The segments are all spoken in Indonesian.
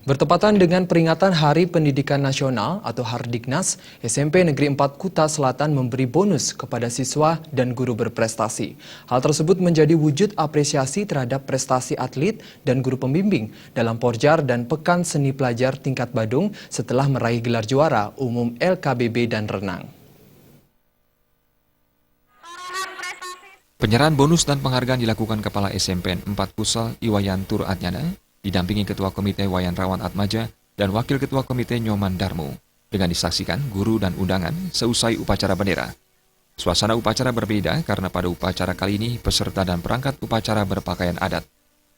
Bertepatan dengan peringatan Hari Pendidikan Nasional atau Hardiknas, SMP Negeri 4 Kuta Selatan memberi bonus kepada siswa dan guru berprestasi. Hal tersebut menjadi wujud apresiasi terhadap prestasi atlet dan guru pembimbing dalam Porjar dan Pekan Seni Pelajar tingkat Badung setelah meraih gelar juara umum LKBB dan renang. Penyerahan bonus dan penghargaan dilakukan Kepala SMP 4 Kusal Iwayan Tur Atnyana, didampingi Ketua Komite Wayan Rawan Atmaja dan Wakil Ketua Komite Nyoman Darmu, dengan disaksikan guru dan undangan seusai upacara bendera. Suasana upacara berbeda karena pada upacara kali ini peserta dan perangkat upacara berpakaian adat.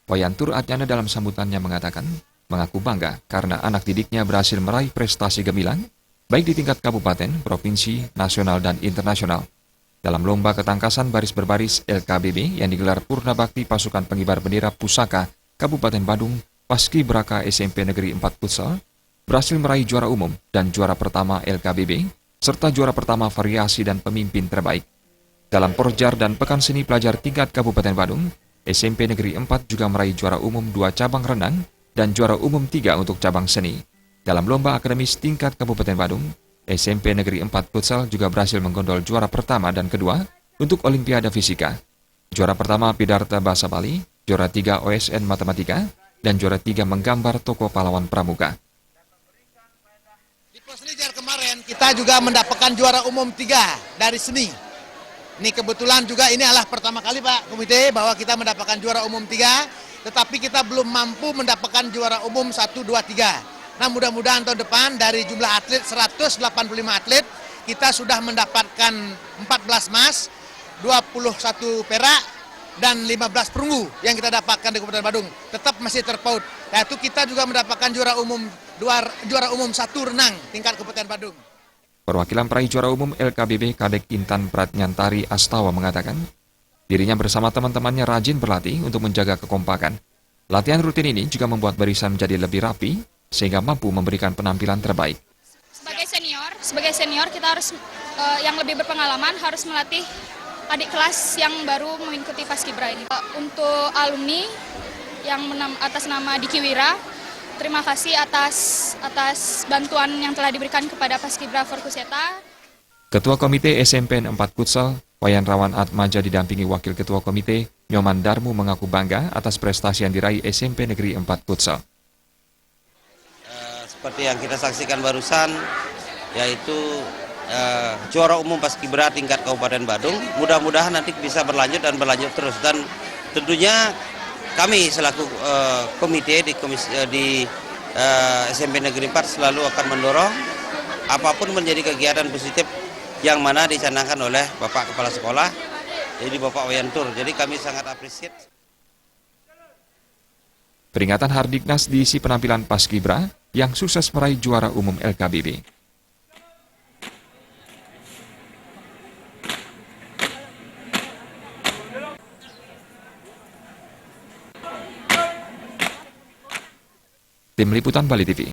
Wayan Tur Atnyana dalam sambutannya mengatakan, mengaku bangga karena anak didiknya berhasil meraih prestasi gemilang, baik di tingkat kabupaten, provinsi, nasional, dan internasional. Dalam lomba ketangkasan baris berbaris LKBB yang digelar Purna Bakti Pasukan Pengibar Bendera Pusaka Kabupaten Badung, Paskibraka SMP Negeri 4 Futsal berhasil meraih juara umum dan juara pertama LKBB, serta juara pertama variasi dan pemimpin terbaik. Dalam Porjar dan Pekan Seni Pelajar tingkat Kabupaten Badung, SMP Negeri 4 juga meraih juara umum 2 cabang renang dan juara umum 3 untuk cabang seni. Dalam lomba akademis tingkat Kabupaten Badung, SMP Negeri 4 Futsal juga berhasil menggondol juara pertama dan kedua untuk Olimpiade Fisika. Juara pertama Pidarta Bahasa Bali, juara 3 OSN Matematika, dan juara 3 menggambar tokoh pahlawan pramuka. Di Poslijar kemarin kita juga mendapatkan juara umum 3 dari seni. Ini kebetulan juga ini adalah pertama kali Pak Komite bahwa kita mendapatkan juara umum 3, tetapi kita belum mampu mendapatkan juara umum 1, 2, 3. Nah mudah-mudahan tahun depan dari jumlah atlet 185 atlet, kita sudah mendapatkan 14 emas, 21 perak, dan 15 perunggu yang kita dapatkan di Kabupaten Badung. Tetap masih terpaut. Yaitu kita juga mendapatkan juara umum 1 renang tingkat Kabupaten Badung. Perwakilan peraih juara umum LKBB Kadek Intan Pratnyantari Astawa mengatakan, dirinya bersama teman-temannya rajin berlatih untuk menjaga kekompakan. Latihan rutin ini juga membuat barisan menjadi lebih rapi, sehingga mampu memberikan penampilan terbaik. Sebagai senior kita harus yang lebih berpengalaman harus melatih adik kelas yang baru mengikuti Paskibra ini. Untuk alumni yang atas nama Diki Wira, terima kasih atas bantuan yang telah diberikan kepada Paskibra Forkuseta. Ketua Komite SMP 4 Futsal, Wayan Rawan Atmaja didampingi Wakil Ketua Komite, Nyoman Darmu mengaku bangga atas prestasi yang diraih SMP Negeri 4 Futsal. Seperti yang kita saksikan barusan, yaitu juara umum Paskibra tingkat Kabupaten Badung. Mudah-mudahan nanti bisa berlanjut dan berlanjut terus. Dan tentunya kami selaku komite di SMP Negeri 4 selalu akan mendorong apapun menjadi kegiatan positif yang mana dicanangkan oleh Bapak Kepala Sekolah, jadi Bapak Wayan Tur. Jadi kami sangat apresiasi. Peringatan Hardiknas diisi penampilan Paskibra yang sukses meraih juara umum LKBB. Tim Liputan Bali TV.